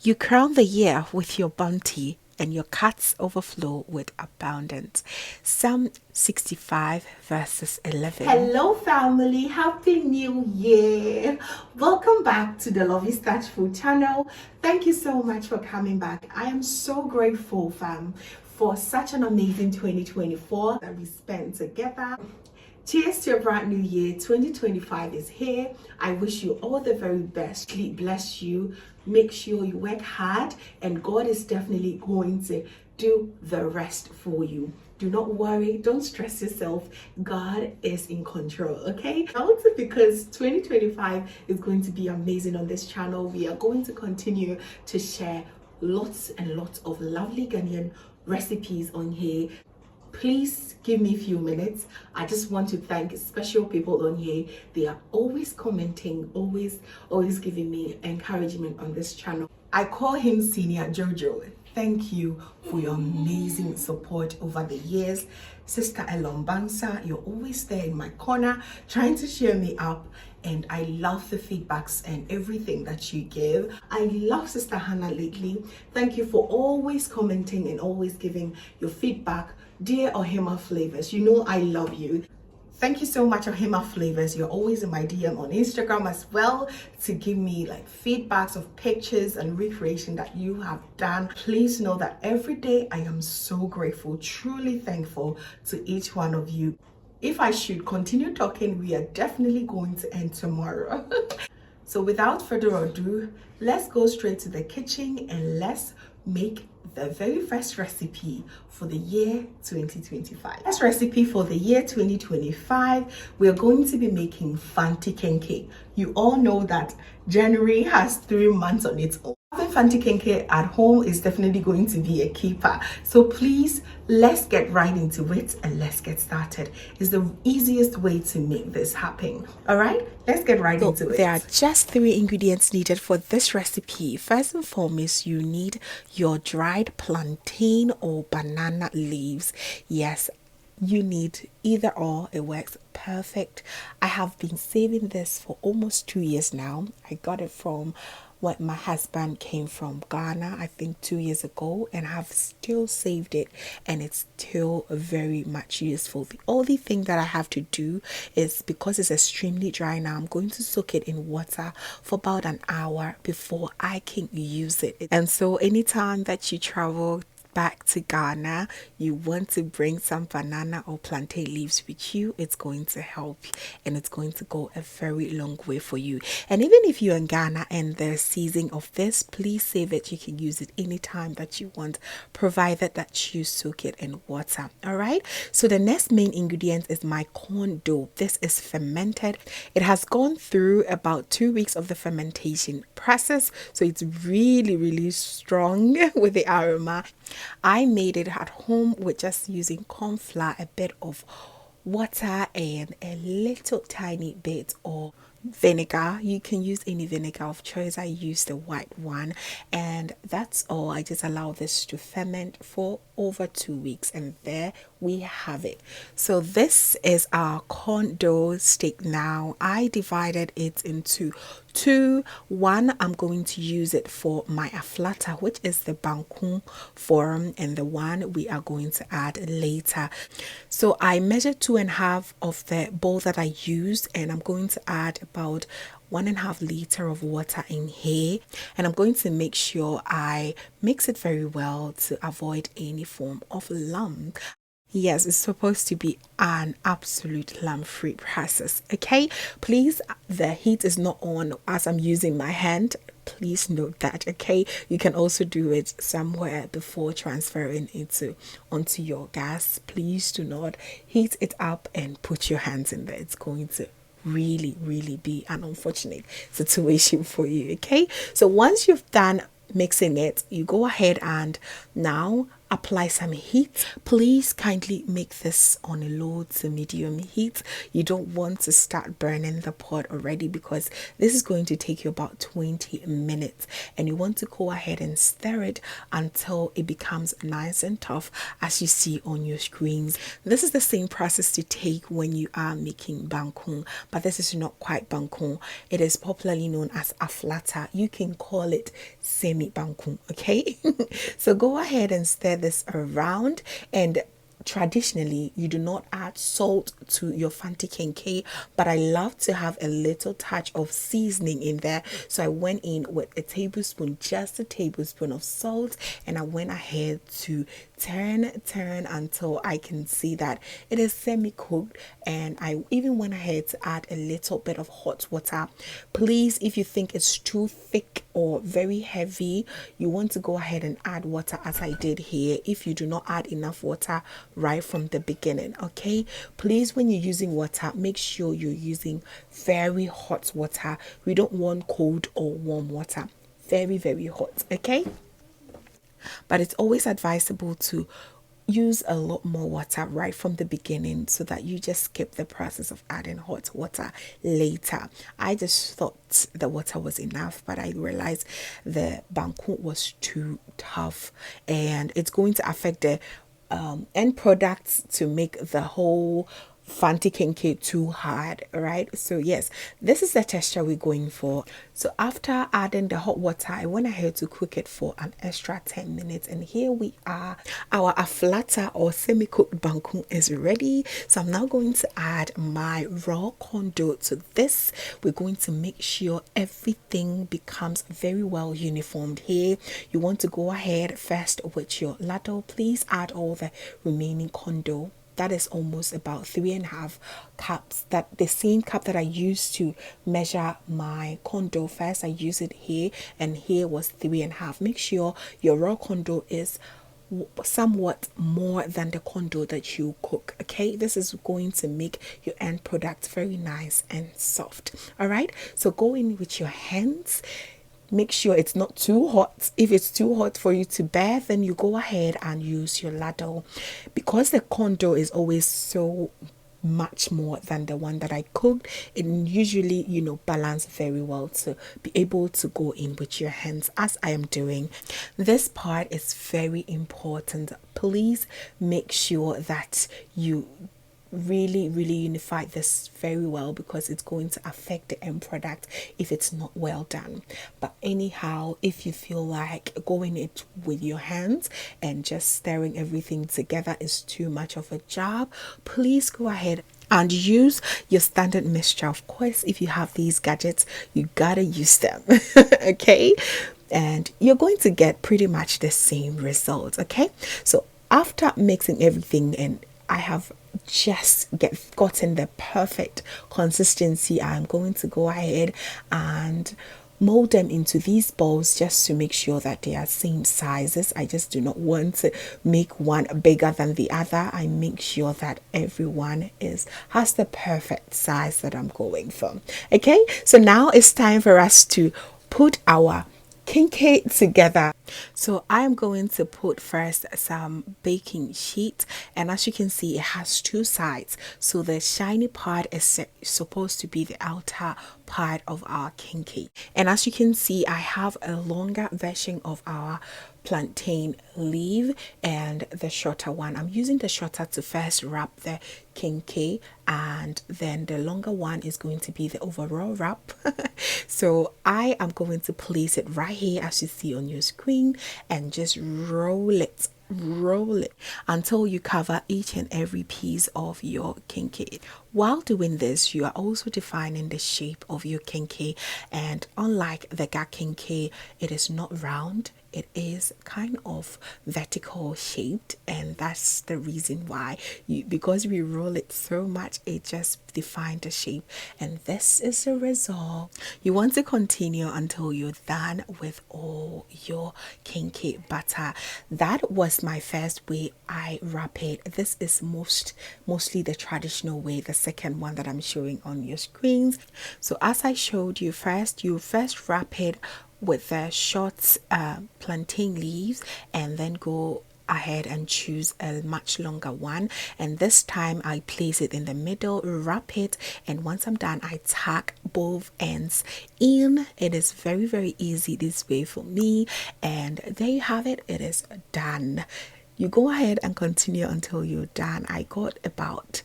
You crown the year with your bounty, and your cuts overflow with abundance. Psalm 65, verses 11. Hello, family. Happy New Year. Welcome back to the Lovystouch food channel. Thank you so much for coming back. I am so grateful, fam, for such an amazing 2024 that we spent together. Cheers to a brand new year. 2025 is here. I wish you all the very best. Sleep bless you. Make sure you work hard, and God is definitely going to do the rest for you. Do not worry, don't stress yourself. God is in control, okay? Also, because 2025 is going to be amazing on this channel, we are going to continue to share lots and lots of lovely Ghanaian recipes on here. Please give me a few minutes. I just want to thank special people on here. They are always commenting, always giving me encouragement on this channel. I call him Senior Jojo. Thank you for your amazing support over the years. Sister Elombansa, you're always there in my corner trying to cheer me up, and I love the feedbacks and everything that you give. I love Sister Hannah lately. Thank you for always commenting and always giving your feedback. Dear Ohima Flavors, you know I love you. Thank you so much, Ohima Flavors. You're always in my DM on Instagram as well to give me like feedbacks of pictures and recreation that you have done. Please know that every day I am so grateful, truly thankful to each one of you. If I should continue talking, we are definitely going to end tomorrow. So without further ado, let's go straight to the kitchen and let's make the very first recipe for the year 2025. First recipe for the year 2025, we're going to be making Fante Kenkey. You all know that January has 3 months on its own. Having Fante Kenkey at home is definitely going to be a keeper. So please, let's get right into it and let's get started. It's the easiest way to make this happen. All right, let's get right into it. There are just 3 ingredients needed for this recipe. First and foremost, you need your dried plantain or banana leaves. Yes, you need either or. It works perfect. I have been saving this for almost 2 years now. I got it from when my husband came from Ghana, I think 2 years ago, and I have still saved it, and it's still very much useful. The only thing that I have to do is, because it's extremely dry now, I'm going to soak it in water for about an hour before I can use it. And so anytime that you travel back to Ghana, you want to bring some banana or plantain leaves with you. It's going to help, and it's going to go a very long way for you. And even if you're in Ghana and the season of this, please save it. You can use it anytime that you want, provided that you soak it in water. All right, so the next main ingredient is my corn dough. This is fermented. It has gone through about 2 weeks of the fermentation process, so it's really strong with the aroma. I made it at home with just using corn flour, a bit of water, and a little tiny bit of vinegar. You can use any vinegar of choice. I used the white one, and that's all. I just allow this to ferment for over 2 weeks, and there we have it. So this is our corn dough stick. Now I divided it into 2. One, I'm going to use it for my aflata, which is the banku form, and the one we are going to add later. So I measured 2.5 of the bowl that I used, and I'm going to add about 1.5 liter of water in here, and I'm going to make sure I mix it very well to avoid any form of lump. Yes, it's supposed to be an absolute lump-free process. Okay, please, the heat is not on as I'm using my hand. Please note that. Okay, you can also do it somewhere before transferring it onto your gas. Please do not heat it up and put your hands in there. It's going to really be an unfortunate situation for you. Okay, so once you've done mixing it, you go ahead and now apply some heat. Please kindly make this on a low to medium heat. You don't want to start burning the pot already, because this is going to take you about 20 minutes, and you want to go ahead and stir it until it becomes nice and tough, as you see on your screens. This is the same process to take when you are making bangkong, but this is not quite bangkong. It is popularly known as aflata. You can call it semi bangkong, okay? So go ahead and stir this around. And traditionally, you do not add salt to your Fante Kenkey, but I love to have a little touch of seasoning in there. So I went in with a tablespoon, just a tablespoon of salt, and I went ahead to turn until I can see that it is semi-cooked. And I even went ahead to add a little bit of hot water. Please, if you think it's too thick or very heavy, you want to go ahead and add water, as I did here, if you do not add enough water right from the beginning. Okay, please, when you're using water, make sure you're using very hot water. We don't want cold or warm water. Very, very hot. Okay, but it's always advisable to use a lot more water right from the beginning, so that you just skip the process of adding hot water later. I just thought the water was enough, but I realized the bangkok was too tough, and it's going to affect the end products to make the whole Fante Kenkey too hard, right? So yes, this is the texture we're going for. So after adding the hot water, I went ahead to cook it for an extra 10 minutes, and here we are. Our aflata or semi-cooked bangkok is ready. So I'm now going to add my raw condo to this. We're going to make sure everything becomes very well uniformed here. You want to go ahead first with your ladle. Please add all the remaining condo. That is almost about 3.5 cups. That the same cup that I used to measure my condo first, I use it here, and here was 3.5. Make sure your raw condo is somewhat more than the condo that you cook. Okay, this is going to make your end product very nice and soft. All right, so go in with your hands. Make sure it's not too hot. If it's too hot for you to bear, then you go ahead and use your ladle. Because the condo is always so much more than the one that I cooked, it usually, balance very well to be able to go in with your hands, as I am doing. This part is very important. Please make sure that you really unify this very well, because it's going to affect the end product if it's not well done. But anyhow, if you feel like going it with your hands and just stirring everything together is too much of a job, please go ahead and use your standard mixture. Of course, if you have these gadgets, you gotta use them. Okay, and you're going to get pretty much the same result. Okay, so after mixing everything, and I have just gotten the perfect consistency, I'm going to go ahead and mold them into these bowls, just to make sure that they are same sizes. I just do not want to make one bigger than the other. I make sure that everyone has the perfect size that I'm going for. Okay, so now it's time for us to put our Kenkey together. So I'm going to put first some baking sheet, and as you can see, it has two sides. So the shiny part is supposed to be the outer part of our Kenkey, and as you can see, I have a longer version of our plantain leaf and the shorter one. I'm using the shorter to first wrap the Kenkey, and then the longer one is going to be the overall wrap. So I am going to place it right here, as you see on your screen, and just roll it until you cover each and every piece of your Kenkey. While doing this, you are also defining the shape of your Kenkey, and unlike the Ga Kenkey, it is not round. It is kind of vertical shaped, and that's the reason why, because we roll it so much, it just defined the shape. And this is the result. You want to continue until you're done with all your Kenkey batter. That was my first way I wrap it. This is mostly the traditional way, the second one that I'm showing on your screens. So as I showed you, you first wrap it with the short plantain leaves, and then go ahead and choose a much longer one, and this time I place it in the middle, wrap it, and once I'm done I tack both ends in. It is very easy this way for me, and there you have it. It is done. You go ahead and continue until you're done. I got about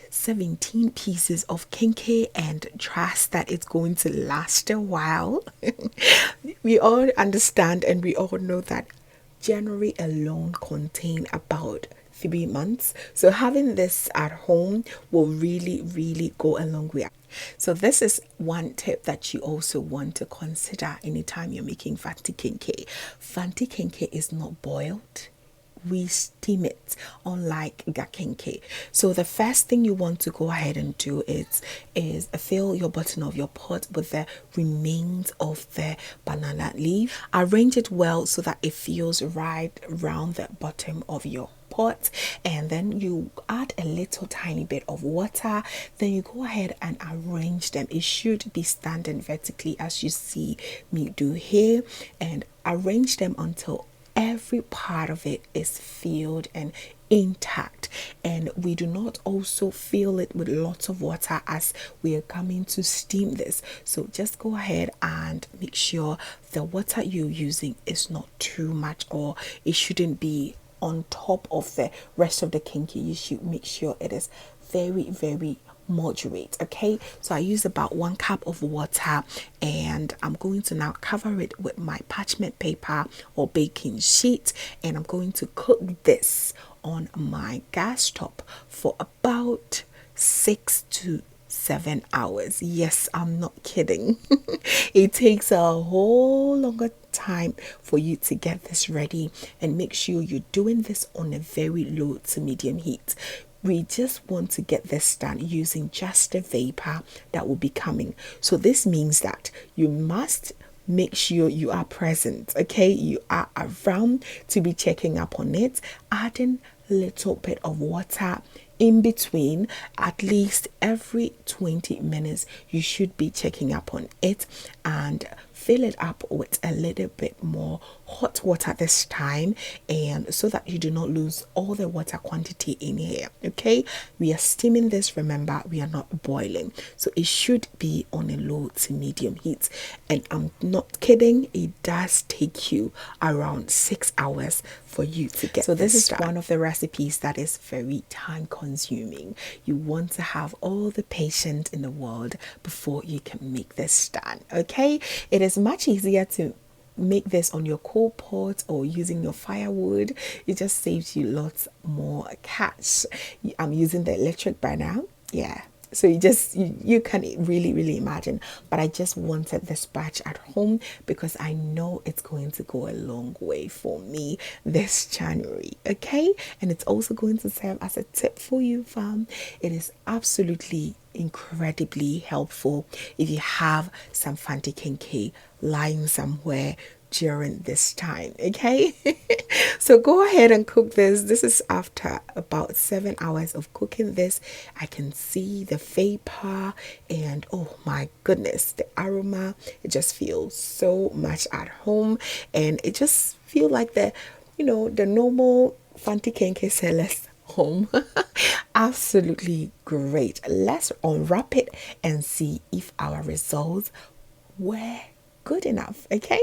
17 pieces of kenkey and trust that it's going to last a while. We all understand and we all know that January alone contain about 3 months, so having this at home will really go a long way. So this is one tip that you also want to consider anytime you're making Fante Kenkey. Fante Kenkey is not boiled, we steam it, unlike Ghanaian. So the first thing you want to go ahead and do is fill your bottom of your pot with the remains of the banana leaf. Arrange it well so that it feels right around the bottom of your pot, and then you add a little tiny bit of water. Then you go ahead and arrange them. It should be standing vertically as you see me do here, and arrange them until every part of it is filled and intact. And we do not also fill it with lots of water as we are coming to steam this. So just go ahead and make sure the water you're using is not too much, or it shouldn't be on top of the rest of the kenkey. You should make sure it is very moderate. Okay, so I use about 1 cup of water, and I'm going to now cover it with my parchment paper or baking sheet, and I'm going to cook this on my gas top for about 6 to 7 hours. Yes, I'm not kidding. It takes a whole longer time for you to get this ready, and make sure you're doing this on a very low to medium heat. We just want to get this done using just the vapor that will be coming. So this means that you must make sure you are present. Okay, you are around to be checking up on it, adding a little bit of water in between. At least every 20 minutes you should be checking up on it, and fill it up with a little bit more hot water this time, and so that you do not lose all the water quantity in here. Okay, we are steaming this, remember, we are not boiling, so it should be on a low to medium heat. And I'm not kidding, it does take you around 6 hours for you to get. So this is one of the recipes that is very time consuming. You want to have all the patience in the world before you can make this done. Okay, it is much easier to make this on your coal pot or using your firewood. It just saves you lots more cash. I'm using the electric burner. Yeah, so you can really imagine, but I just wanted this batch at home because I know it's going to go a long way for me this January. Okay, and it's also going to serve as a tip for you, fam. It is absolutely incredibly helpful if you have some Fante Kenkey lying somewhere during this time. Okay, so go ahead and cook this is after about 7 hours of cooking this. I can see the vapor, and oh my goodness, the aroma, it just feels so much at home, and it just feel like the normal Fante Kenkey sellers home. Absolutely great. Let's unwrap it and see if our results were good enough. Okay,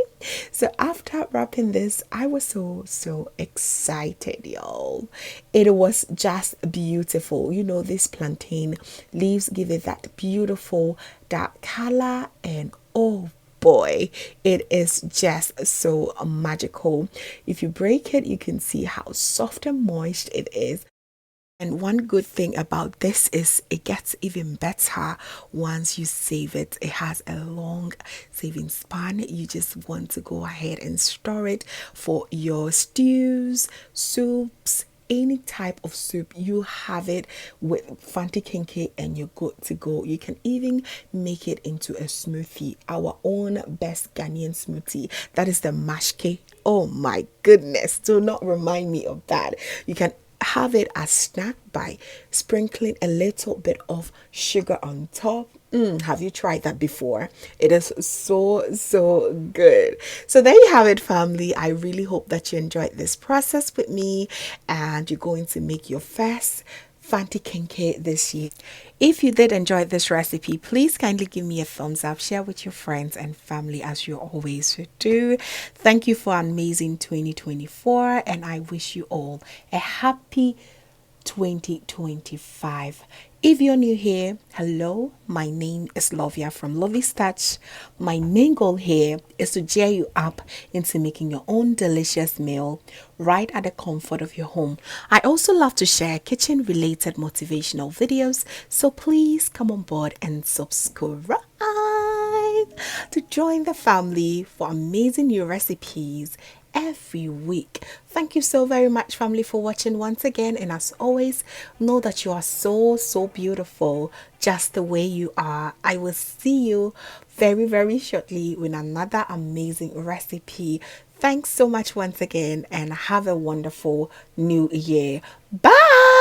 so after wrapping this, I was so excited, y'all. It was just beautiful. This plantain leaves give it that beautiful dark color, and oh boy, it is just so magical. If you break it, you can see how soft and moist it is. And one good thing about this is it gets even better once you save it. It has a long saving span. You just want to go ahead and store it for your stews, soups, any type of soup. You have it with Fante Kenkey and you're good to go. You can even make it into a smoothie, our own best Ghanaian smoothie. That is the mashke. Oh my goodness, do not remind me of that. You can have it as snack by sprinkling a little bit of sugar on top. Have you tried that before? It is so good. So there you have it, family. I really hope that you enjoyed this process with me and you're going to make your first Fante Kenkey this year. If you did enjoy this recipe, please kindly give me a thumbs up, share with your friends and family as you always do. Thank you for an amazing 2024, and I wish you all a happy 2025. If you're new here, hello, my name is Lovia from Lovystouch. My main goal here is to cheer you up into making your own delicious meal right at the comfort of your home. I also love to share kitchen related motivational videos, so please come on board and subscribe to join the family for amazing new recipes every week. Thank you so very much, family, for watching once again, and as always, know that you are so beautiful just the way you are. I will see you very shortly with another amazing recipe. Thanks so much once again, and have a wonderful new year. Bye.